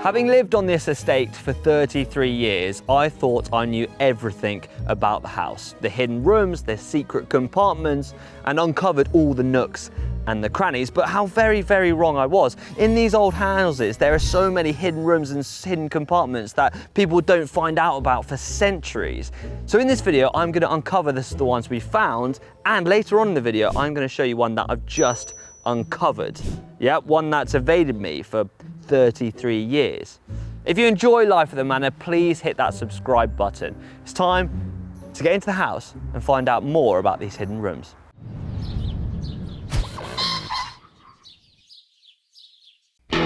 Having lived on this estate for 33 years, I thought I knew everything about the house, the hidden rooms, the secret compartments, and uncovered all the nooks and the crannies, but how very, very wrong I was. In these old houses, there are so many hidden rooms and hidden compartments that people don't find out about for centuries. So in this video, I'm gonna uncover the ones we found, and later on in the video, I'm gonna show you one that I've just uncovered. Yeah, one that's evaded me for 33 years. If you enjoy Life at the Manor, please hit that subscribe button. It's time to get into the house and find out more about these hidden rooms. So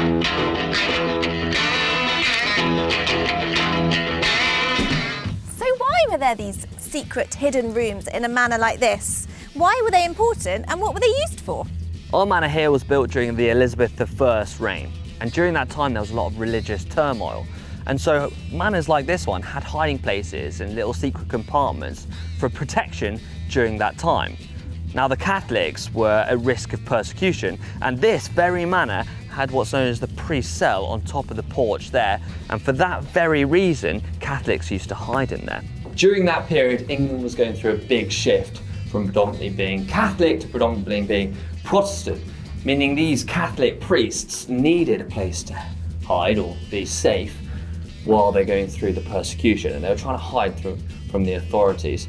why were there these secret hidden rooms in a manor like this? Why were they important and what were they used for? Our manor here was built during the Elizabeth I's reign, and during that time there was a lot of religious turmoil. And so manors like this one had hiding places and little secret compartments for protection during that time. Now the Catholics were at risk of persecution, and this very manor had what's known as the priest's cell on top of the porch there, and for that very reason Catholics used to hide in there. During that period, England was going through a big shift from predominantly being Catholic to predominantly being Protestant, meaning these Catholic priests needed a place to hide or be safe while they're going through the persecution, and they were trying to hide from the authorities.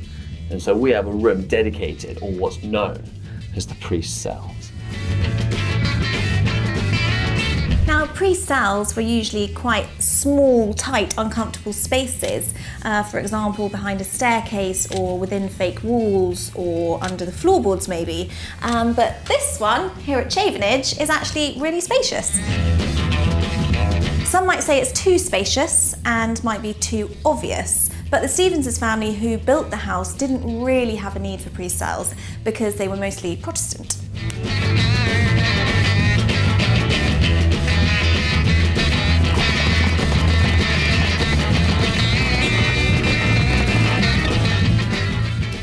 And so we have a room dedicated, or what's known as the priest's cells. Now, priest cells were usually quite small, tight, uncomfortable spaces, for example, behind a staircase or within fake walls or under the floorboards maybe. But this one here at Chavenage is actually really spacious. Some might say it's too spacious and might be too obvious, but the Stephens' family who built the house didn't really have a need for priest cells because they were mostly Protestant.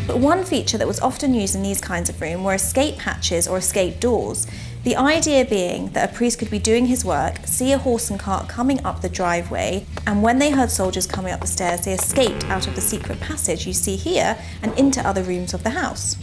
But one feature that was often used in these kinds of rooms were escape hatches or escape doors. The idea being that a priest could be doing his work, see a horse and cart coming up the driveway, and when they heard soldiers coming up the stairs, they escaped out of the secret passage you see here and into other rooms of the house.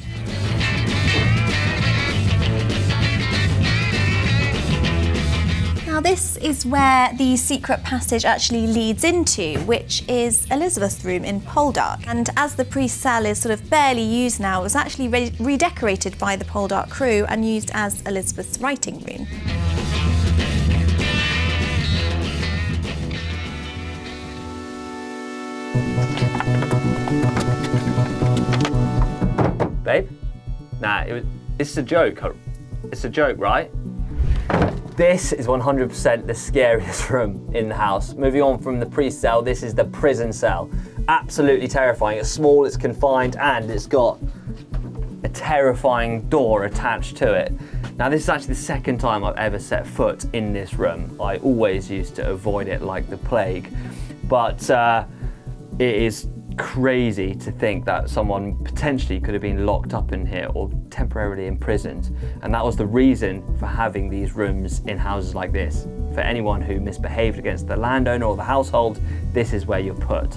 Now this is where the secret passage actually leads into, which is Elizabeth's room in Poldark. And as the priest's cell is sort of barely used now, it was actually redecorated by the Poldark crew and used as Elizabeth's writing room. Babe? Nah, it's a joke. It's a joke, right? This is 100% the scariest room in the house. Moving on from the priest cell, this is the prison cell. Absolutely terrifying. It's small, it's confined, and it's got a terrifying door attached to it. Now this is actually the second time I've ever set foot in this room. I always used to avoid it like the plague, but it is crazy to think that someone potentially could have been locked up in here or temporarily imprisoned, and that was the reason for having these rooms in houses like this. For anyone who misbehaved against the landowner or the household, this is where you're put.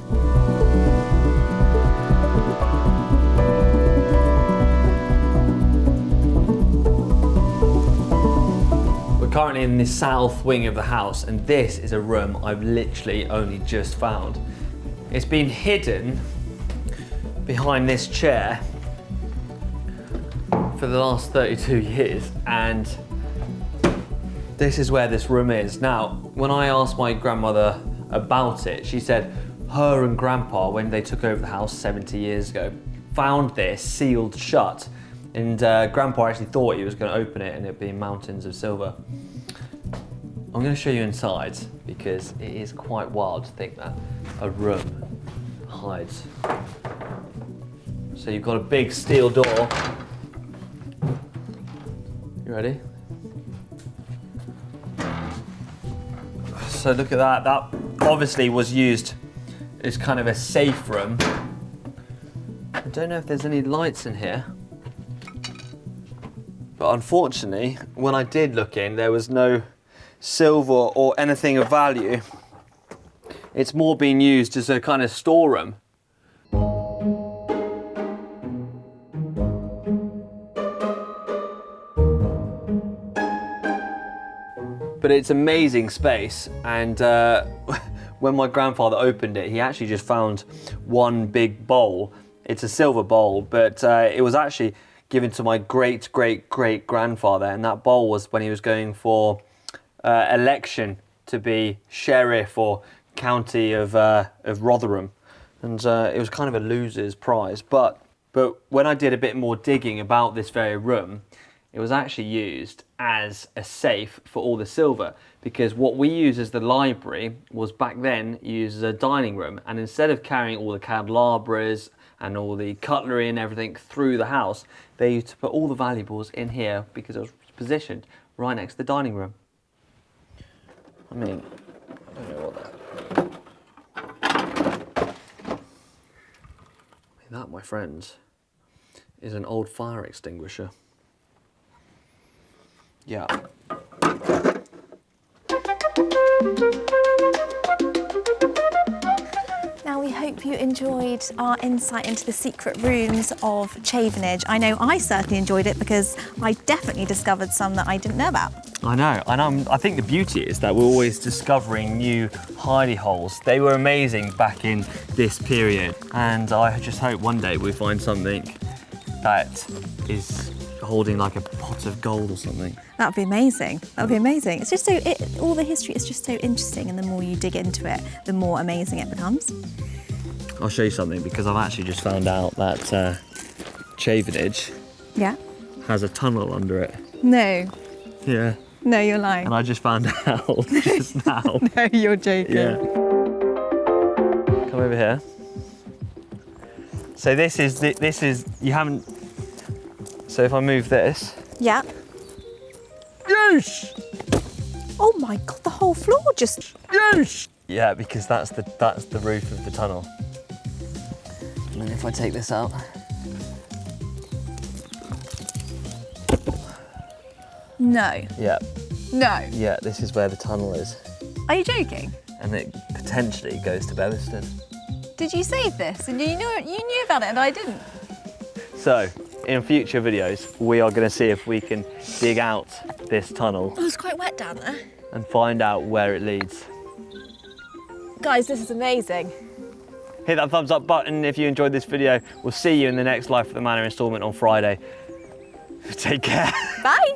We're currently in the south wing of the house, and this is a room I've literally only just found. It's been hidden behind this chair for the last 32 years, and this is where this room is. Now, when I asked my grandmother about it, she said her and Grandpa, when they took over the house 70 years ago, found this sealed shut, and Grandpa actually thought he was going to open it and it'd be mountains of silver. I'm going to show you inside because it is quite wild to think that a room hides. So you've got a big steel door. You ready? So look at that. That obviously was used as kind of a safe room. I don't know if there's any lights in here. But unfortunately, when I did look in, there was no silver or anything of value. It's more being used as a kind of storeroom. But it's amazing space, and when my grandfather opened it, he actually just found one big bowl. It's a silver bowl, but it was actually given to my great-great-great-grandfather, and that bowl was when he was going for election to be sheriff or county of Rotherham, and it was kind of a loser's prize. But when I did a bit more digging about this very room, it was actually used as a safe for all the silver, because what we use as the library was back then used as a dining room, and instead of carrying all the candelabras and all the cutlery and everything through the house, they used to put all the valuables in here because it was positioned right next to the dining room. I mean, I don't know what that, my friends, is an old fire extinguisher. Yeah. Now, we hope you enjoyed our insight into the secret rooms of Chavenage. I know I certainly enjoyed it because I definitely discovered some that I didn't know about. I know, and I think the beauty is that we're always discovering new hidey holes. They were amazing back in this period, and I just hope one day we find something that is holding like a pot of gold or something. That'd be amazing. That'd be amazing. It's just so, all the history is just so interesting, and the more you dig into it, the more amazing it becomes. I'll show you something, because I've actually just found out that Chavenage has a tunnel under it. No. Yeah. No, you're lying. And I just found out just now. No, you're joking. Yeah. Come over here. So this is you haven't. So if I move this. Yeah. Yes. Oh my God! The whole floor just. Yes. Yeah, because that's the roof of the tunnel. And then if I take this out. No. Yeah. No. Yeah, this is where the tunnel is. Are you joking? And it potentially goes to Beviston. Did you save this? And you knew about it and I didn't? So, in future videos, we are going to see if we can dig out this tunnel. Oh, it's quite wet down there. And find out where it leads. Guys, this is amazing. Hit that thumbs up button if you enjoyed this video. We'll see you in the next Life at the Manor installment on Friday. Take care. Bye.